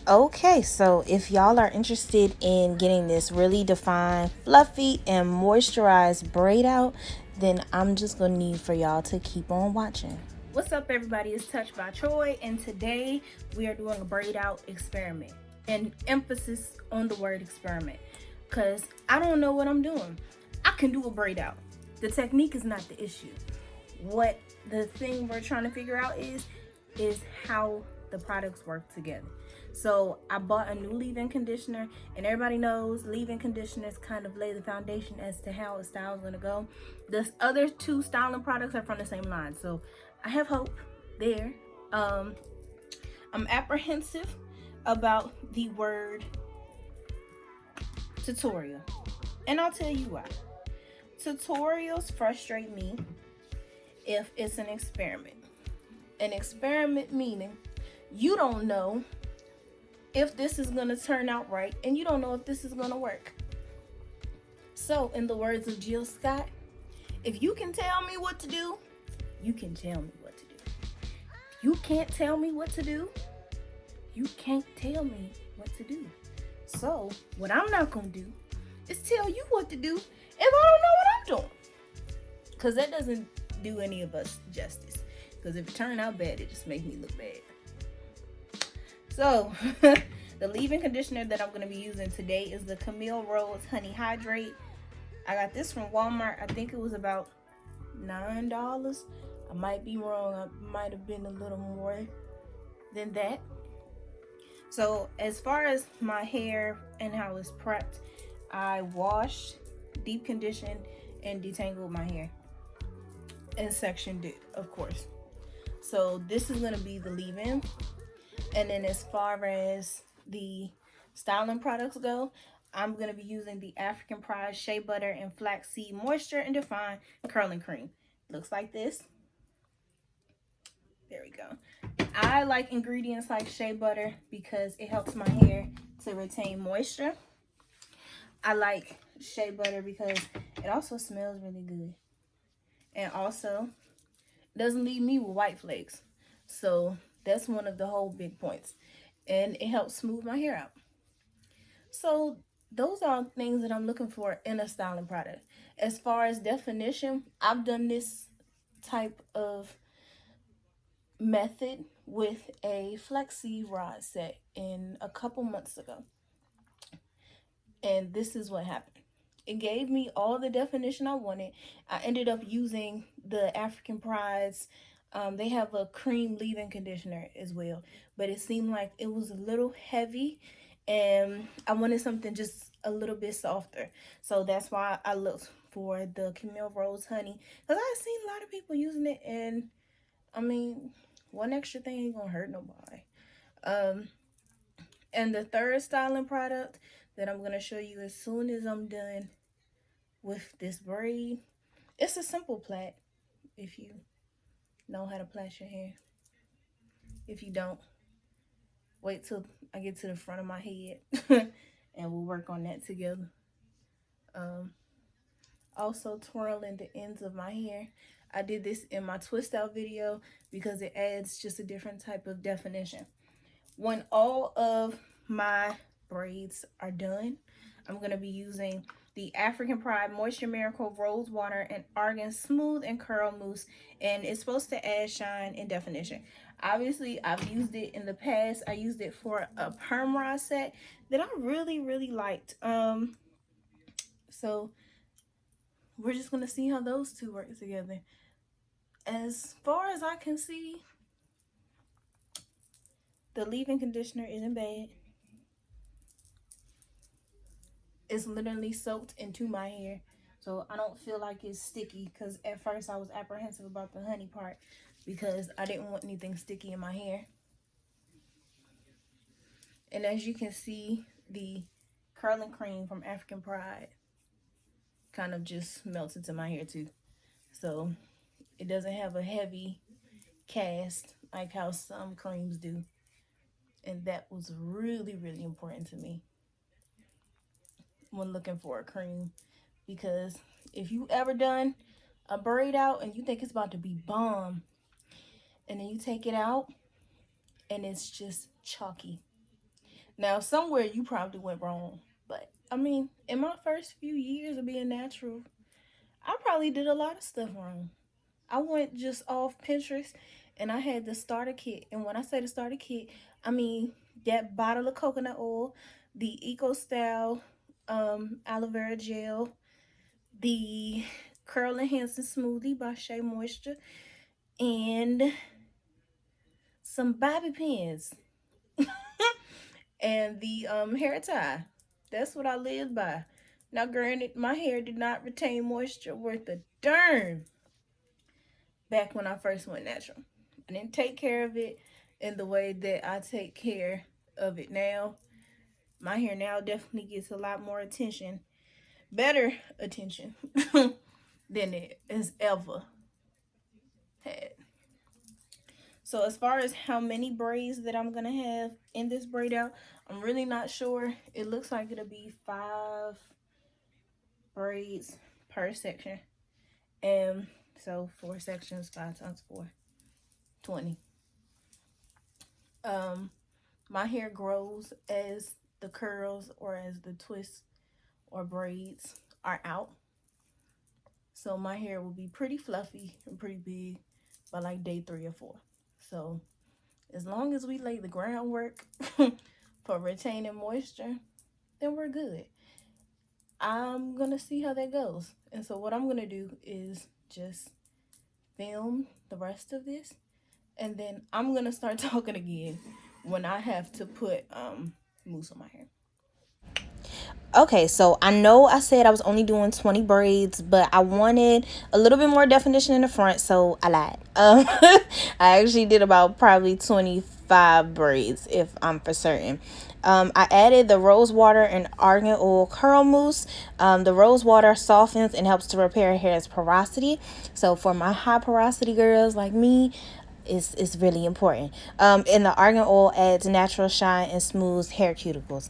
Okay, so if y'all are interested in getting this really defined, fluffy, and moisturized braid out, then I'm just gonna need for y'all to keep on watching. What's up, everybody? It's Touched by Troi, and today we are doing a braid out experiment, and emphasis on the word experiment, because I don't know what I'm doing. I can do a braid out. The technique is not the issue. What the thing we're trying to figure out is how the products work together. So I bought a new leave-in conditioner, and everybody knows leave-in conditioners kind of lay the foundation as to how a style is going to go. The other two styling products are from the same line, so I have hope there. I'm apprehensive about the word tutorial, and I'll tell you why. Tutorials frustrate me if it's an experiment. An experiment meaning you don't know if this is going to turn out right, and you don't know if this is going to work. So, in the words of Jill Scott, if you can tell me what to do, you can tell me what to do. If you can't tell me what to do, you can't tell me what to do. So, what I'm not going to do is tell you what to do if I don't know what I'm doing. Because that doesn't do any of us justice. Because if it turned out bad, it just makes me look bad. So, the leave-in conditioner that I'm going to be using today is the Camille Rose Honey Hydrate. I got this from Walmart. I think it was about $9. I might be wrong. I might have been a little more than that. So, as far as my hair and how it's prepped, I washed, deep conditioned, and detangled my hair. And sectioned it, of course. So, this is going to be the leave-in. And then as far as the styling products go, I'm going to be using the African Pride Shea Butter and Flaxseed Moisture and Define Curling Cream. Looks like this. There we go. I like ingredients like shea butter because it helps my hair to retain moisture. I like shea butter because it also smells really good. And also, it doesn't leave me with white flakes. So that's one of the whole big points. And it helps smooth my hair out. So those are things that I'm looking for in a styling product. As far as definition, I've done this type of method with a flaxseed rod set in a couple months ago. And this is what happened. It gave me all the definition I wanted. I ended up using the African Pride's. They have a cream leave-in conditioner as well, but it seemed like it was a little heavy, and I wanted something just a little bit softer. So that's why I looked for the Camille Rose Honey, because I've seen a lot of people using it, and I mean, one extra thing ain't gonna hurt nobody. And the third styling product that I'm gonna show you as soon as I'm done with this braid, it's a simple plait if you know how to plait your hair. If you don't, wait till I get to the front of my head and we'll work on that together. Also twirling the ends of my hair. I did this in my twist out video because it adds just a different type of definition. When all of my braids are done, I'm going to be using the African Pride Moisture Miracle Rose Water and Argan Smooth and Curl Mousse, and it's supposed to add shine and definition. Obviously, I've used it in the past. I used it for a perm rod set that I really liked. So we're just going to see how those two work together. As far as I can see, the leave-in conditioner isn't bad. It's literally soaked into my hair, so I don't feel like it's sticky, because at first I was apprehensive about the honey part because I didn't want anything sticky in my hair. And as you can see, the curling cream from African Pride kind of just melts into my hair too, so it doesn't have a heavy cast like how some creams do, and that was really important to me when looking for a cream, because if you ever done a braid out and you think it's about to be bomb, and then you take it out and it's just chalky, Now, somewhere you probably went wrong. But, I mean, in my first few years of being natural, I probably did a lot of stuff wrong. I went just off Pinterest and I had the starter kit. And when I say the starter kit, I mean that bottle of coconut oil, the Eco Style aloe vera gel, the Curl Enhancing Smoothie by Shea Moisture, and some bobby pins and the hair tie. That's what I lived by. Now, granted, my hair did not retain moisture worth a darn back when I first went natural. I didn't take care of it in the way that I take care of it now. My hair now definitely gets a lot more attention, better attention than it has ever had. So as far as how many braids that I'm gonna have in this braid out, I'm really not sure. It looks like it'll be 5 braids per section. And so 4 sections, 5 times 4, 20. My hair grows as the curls or as the twists or braids are out. So my hair will be pretty fluffy and pretty big by like day 3 or 4. So as long as we lay the groundwork for retaining moisture, then we're good. I'm going to see how that goes. And so what I'm going to do is just film the rest of this. And then I'm going to start talking again when I have to put mousse on my hair. Okay, so I know I said I was only doing 20 braids, but I wanted a little bit more definition in the front, so I lied. I actually did about probably 25 braids, if I'm for certain. I added the rose water and argan oil curl mousse. The rose water softens and helps to repair hair's porosity. So for my high porosity girls like me, is really important. And the argan oil adds natural shine and smooths hair cuticles.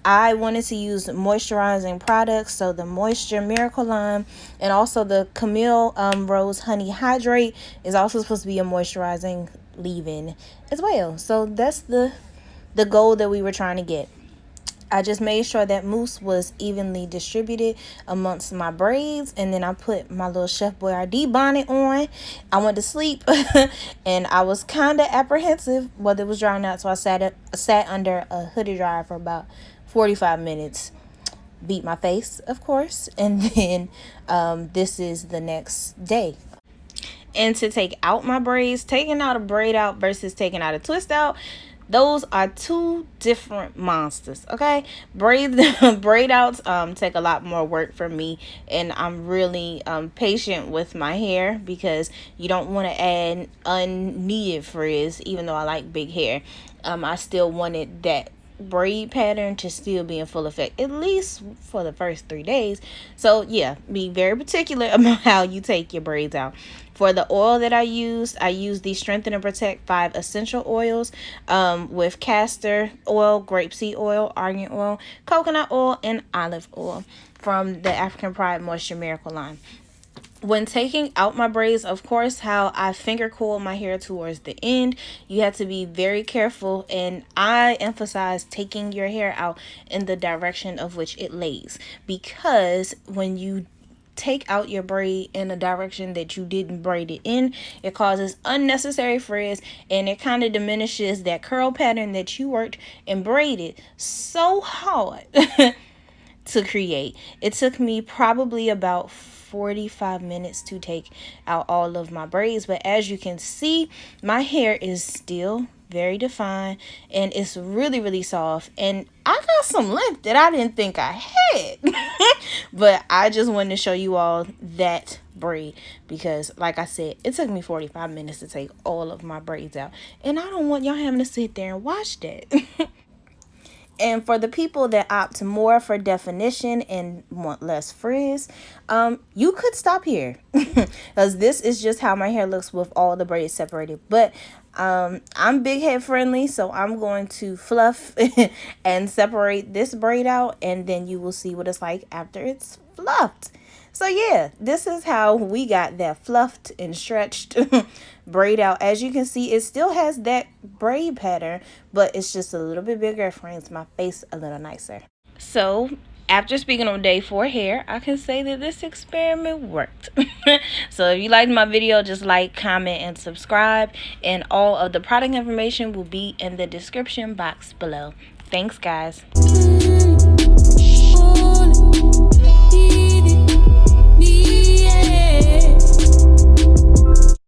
I wanted to use moisturizing products, so the Moisture Miracle line and also the Camille Rose Honey Hydrate is also supposed to be a moisturizing leave-in as well. So that's the goal that we were trying to get. I just made sure that mousse was evenly distributed amongst my braids, and then I put my little Chef Boyardee bonnet on. I went to sleep and I was kind of apprehensive whether it was drying out, so I sat under a hoodie dryer for about 45 minutes. Beat my face, of course, and then this is the next day. And to take out my braids, taking out a braid out versus taking out a twist out, those are 2 different monsters. Okay, braid outs take a lot more work for me, and I'm really patient with my hair because you don't want to add unneeded frizz. Even though I like big hair, I still wanted that braid pattern to still be in full effect, at least for the first 3 days. So yeah, be very particular about how you take your braids out. For the oil that I used the Strengthen and Protect 5 essential oils with castor oil, grapeseed oil, argan oil, coconut oil, and olive oil from the African Pride Moisture Miracle line. When taking out my braids, of course, how I finger coil my hair towards the end, you have to be very careful, and I emphasize taking your hair out in the direction of which it lays, because when you take out your braid in a direction that you didn't braid it in, it causes unnecessary frizz, and it kind of diminishes that curl pattern that you worked and braided so hard to create. It took me probably about 45 minutes to take out all of my braids, but as you can see, my hair is still very defined and it's really soft, and I got some length that I didn't think I had. But I just wanted to show you all that braid because, like I said, it took me 45 minutes to take all of my braids out, and I don't want y'all having to sit there and watch that. And for the people that opt more for definition and want less frizz, you could stop here because this is just how my hair looks with all the braids separated. But I'm big head friendly, so I'm going to fluff and separate this braid out, and then you will see what it's like after it's fluffed. So yeah, this is how we got that fluffed and stretched braid out. As you can see, it still has that braid pattern, but it's just a little bit bigger. It frames my face a little nicer. So after speaking on day 4 hair, I can say that this experiment worked. So if you liked my video, just like, comment, and subscribe. And all of the product information will be in the description box below. Thanks, guys.